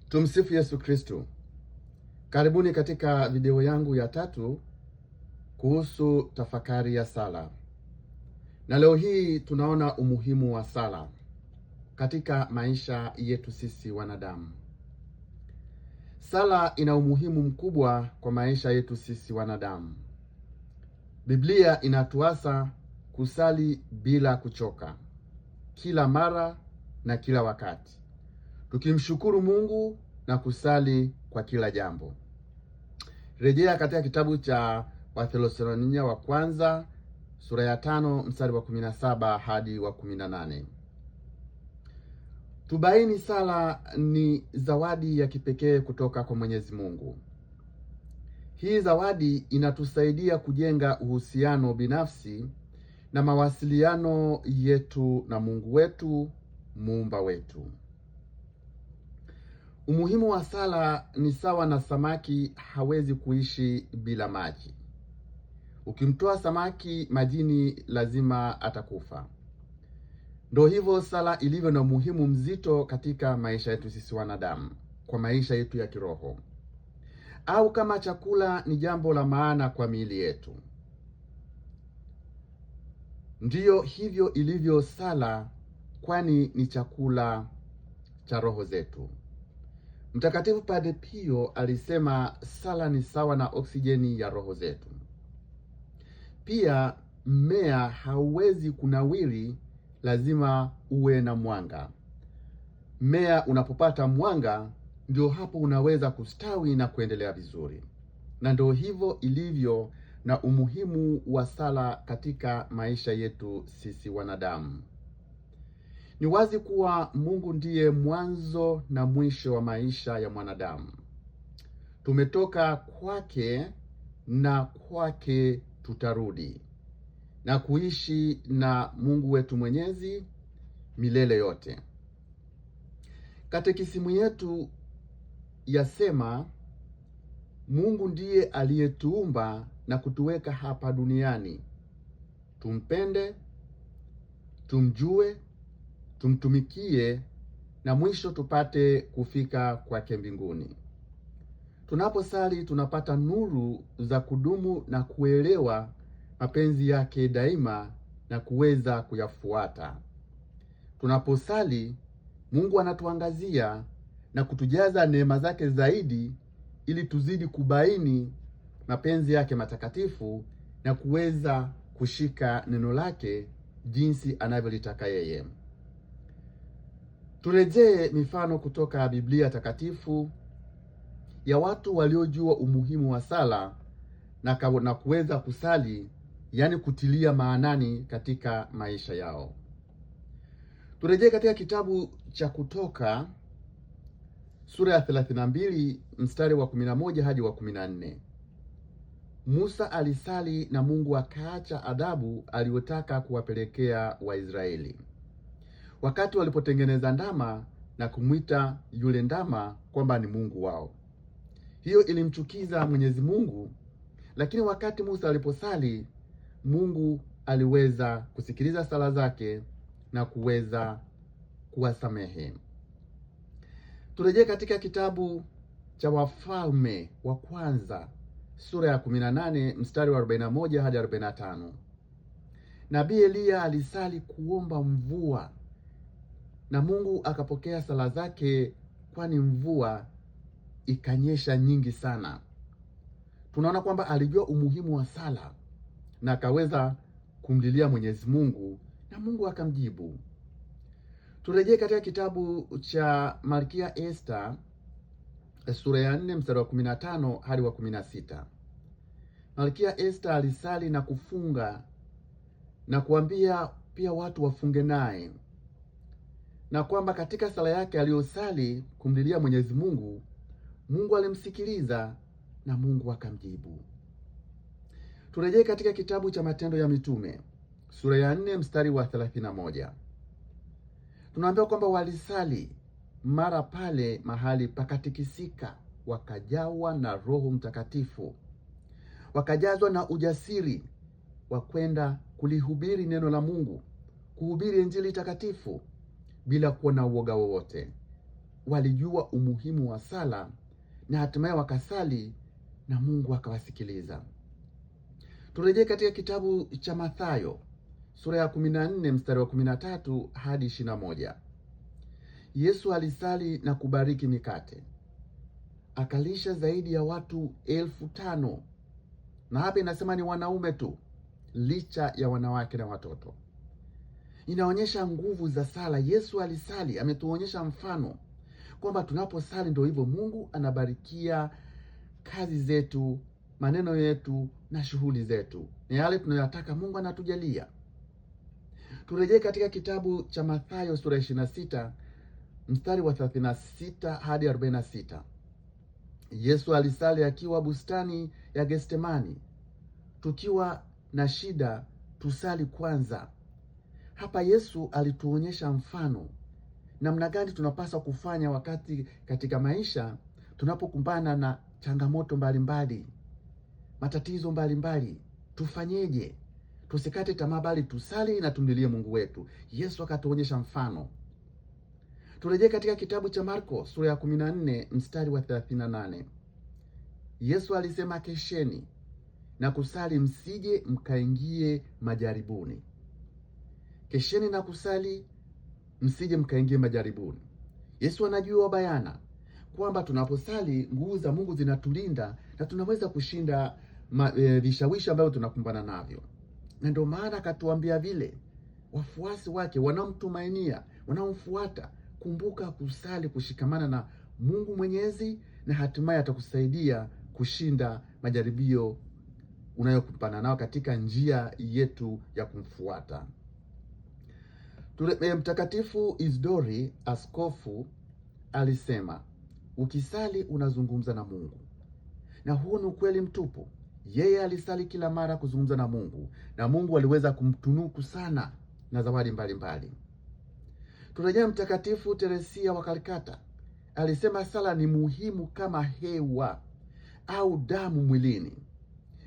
Tumsifu Yesu Kristo. Karibuni katika video yangu ya 3 kuhusu tafakari ya sala. Na leo hii tunaona umuhimu wa sala katika maisha yetu sisi wanadamu. Sala ina umuhimu mkubwa kwa maisha yetu sisi wanadamu. Biblia inatuasa kusali bila kuchoka, kila mara na kila wakati, tukimshukuru Mungu na kusali kwa kila jambo. Rejea katika kitabu cha Wathesalonike wa kwanza sura ya 5 mstari wa 17 hadi wa 18. Tubaini sala ni zawadi ya kipekee kutoka kwa Mwenyezi Mungu. Hii zawadi inatusaidia kujenga uhusiano binafsi na mawasiliano yetu na Mungu wetu, muumba wetu. Umuhimu wa sala ni sawa na samaki hawezi kuishi bila maji. Ukimtoa samaki majini lazima atakufa. Ndio hivyo sala ilivyo na umuhimu mzito katika maisha yetu sisi wanadamu, kwa maisha yetu ya kiroho. Au kama chakula ni jambo la maana kwa miili yetu, ndiyo hivyo ilivyo sala, kwani ni chakula cha roho zetu. Mtakatifu Padre Pio alisema sala ni sawa na oksijeni ya roho zetu. Pia mmea hauwezi kunawiri, lazima uwe na mwanga. Mmea unapopata mwanga, ndio hapo unaweza kustawi na kuendelea vizuri. Na ndio hivyo ilivyo na umuhimu wa sala katika maisha yetu sisi wanadamu. Ni wazi kuwa Mungu ndiye mwanzo na mwisho wa maisha ya mwanadamu. Tumetoka kwake na kwake tutarudi na kuishi na Mungu wetu Mwenyezi milele yote. Katekisimu yetu yasema Mungu ndiye aliyetuumba na kutuweka hapa duniani, tumpende, tumjue, tumtumikie na mwisho tupate kufika kwake mbinguni. Tunaposali tunapata nuru za kudumu na kuelewa mapenzi yake daima na kuweza kuyafuata. Tunaposali Mungu anatuangazia na kutujaza neema zake zaidi, ili tuzidi kubaini mapenzi yake matakatifu na kuweza kushika neno lake jinsi anavyolitaka yeye. Turejee mifano kutoka Biblia takatifu ya watu waliojua umuhimu wa sala na kuweza kusali, yani kutilia maanani katika maisha yao. Turejee katika kitabu cha Kutoka sura ya 32 mstari wa 11 hadi wa 14. Musa alisali na Mungu akaacha adhabu aliyotaka kuwapelekea Waisraeli wakati walipotengeneza ndama na kumwita yule ndama kwamba ni Mungu wao. Hiyo ilimchukiza Mwenyezi Mungu, lakini wakati Musa aliposali, Mungu aliweza kusikiliza sala zake na kuweza kuwasamehe. Turejee katika kitabu cha Wafalme wa kwanza sura ya 18 mstari wa 41 hadi 45. Nabii Eliya alisali kuomba mvua na Mungu akapokea sala zake, kwani mvua ikanyesha nyingi sana. Tunaona kwamba alijua umuhimu wa sala na akaweza kumlilia Mwenyezi Mungu na Mungu akamjibu. Turejee katika kitabu cha Malkia Esther sura ya 4 mstari wa 15 hadi wa 16. Malkia Esther alisali na kufunga na kuambia pia watu wafunge naye, na kwamba katika sala yake aliyosali kumlilia Mwenyezi Mungu, Mungu alimsikiliza na Mungu akamjibu. Turejee katika kitabu cha Matendo ya Mitume sura ya 4 mstari wa 31. Tunaambiwa kwamba walisali mara pale mahali pakatikisika, wakajawa na Roho Mtakatifu, wakajazwa na ujasiri wa kwenda kulihubiri neno la Mungu, kuhubiri Injili takatifu bila kuwa na uoga wowote. walijua umuhimu wa sala na hatimaye wakasali na Mungu akawasikiliza. Turejee katika kitabu cha Mathayo sura ya 14 mstari wa 13 hadi 21. Yesu alisali na kubariki mikate, akalisha zaidi ya watu 5,000, na hapa inasema ni wanaume tu, licha ya wanawake na watoto. Inaonyesha nguvu za sala. Yesu alisali, ametuonyesha mfano kwamba tunaposali ndio hivyo, Mungu anabarikia kazi zetu, maneno yetu na shughuli zetu, ni yale tunayotaka Mungu anatujalia. Turejee katika kitabu cha Mathayo sura 26 mstari wa 36 hadi 46. Yesu alisali akiwa bustani ya Getsemani. Tukiwa na shida tusali kwanza. Hapa Yesu alituonyesha mfano namna gani tunapaswa kufanya wakati katika maisha tunapokumbana na changamoto mbalimbali, matatizo mbalimbali. Tufanyeje? Tusikate tamaa, bali tusali na tumlilie Mungu wetu. Yesu akatuonyesha mfano. Turejee katika kitabu cha Marko sura ya 14 mstari wa 38. Yesu alisema, kesheni na kusali msije mkaingie majaribuni. Kesheni na kusali msije mkaingie majaribuni. Yesu anajua bayana kwamba tunaposali nguvu za Mungu zinatulinda na tunaweza kushinda vishawishi ambavyo tunakumbana navyo, na ndio maana akatuambia vile wafuasi wake wanaomtumainia, wanaomfuata, kumbuka kusali, kushikamana na Mungu Mwenyezi, na hatimaye atakusaidia kushinda majaribio unayokumbana nao katika njia yetu ya kumfuata. Mtakatifu Isidori askofu alisema, ukisali unazungumza na Mungu, na huu ni ukweli mtupu. Yeye alisali kila mara kuzungumza na Mungu, na Mungu aliweza kumtunuku sana na zawadi mbalimbali. Turejea Mtakatifu Teresia wa Kalkata alisema sala ni muhimu kama hewa au damu mwilini,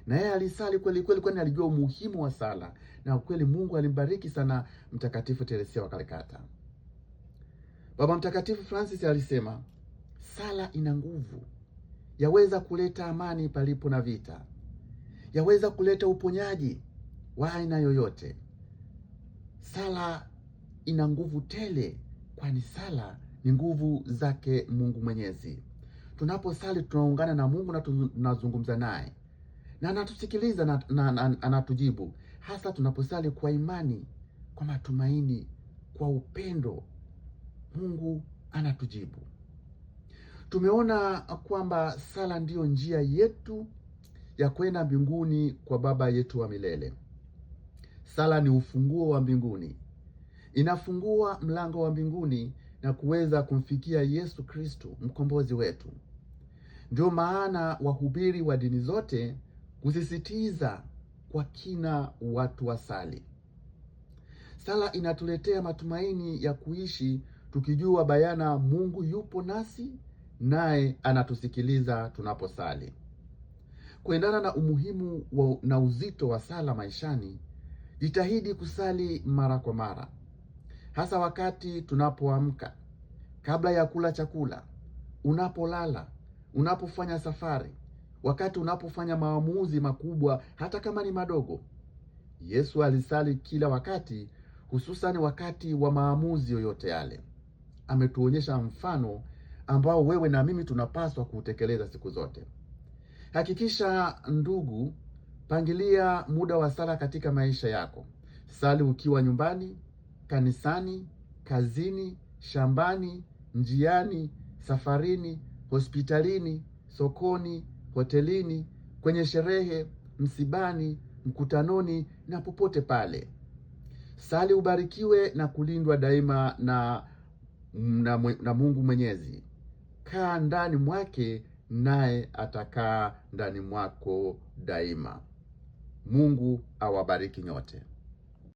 na yeye alisali kweli kweli, kwani alijua umuhimu wa sala, na ukweli Mungu alimbariki sana Mtakatifu Teresia wa Kalkata. Baba Mtakatifu Francis alisema sala ina nguvu, yaweza kuleta amani palipo na vita, yaweza kuleta uponyaji wa aina yoyote. Sala ina nguvu tele, kwani sala ni nguvu zake Mungu Mwenyezi. Tunaposali tunaungana na Mungu na tunazungumza naye, na anatusikiliza na anatujibu, hasa tunaposali kwa imani, kwa matumaini, kwa upendo. Mungu anatujibu. Tumeona kwamba sala ndiyo njia yetu ya kwenda mbinguni kwa Baba yetu wa milele. Sala ni ufunguo wa mbinguni, inafungua mlango wa mbinguni na kuweza kumfikia Yesu Kristo mkombozi wetu. Ndio maana wahubiri wa dini zote kusisitiza kwa kina watu wasali. Sala inatuletea matumaini ya kuishi tukijua bayana Mungu yupo nasi, naye anatusikiliza tunaposali. Kuendana na umuhimu na uzito wa sala maishani, jitahidi kusali mara kwa mara, hasa wakati tunapoamka, kabla ya kula chakula, unapolala, unapofanya safari, wakati unapofanya maamuzi makubwa hata kama ni madogo. Yesu alisali kila wakati, hususan wakati wa maamuzi yoyote yale. Ametuonyesha mfano ambao wewe na mimi tunapaswa kuutekeleza siku zote. Hakikisha ndugu, pangilia muda wa sala katika maisha yako. Sali ukiwa nyumbani, kanisani, kazini, shambani, njiani, safarini, hospitalini, sokoni, hotelini, kwenye sherehe, msibani, mkutanoni na popote pale. Sali ubarikiwe na kulindwa daima na Mungu Mwenyezi. Kaa ndani mwake, naye atakaa ndani mwako daima. Mungu awabariki nyote.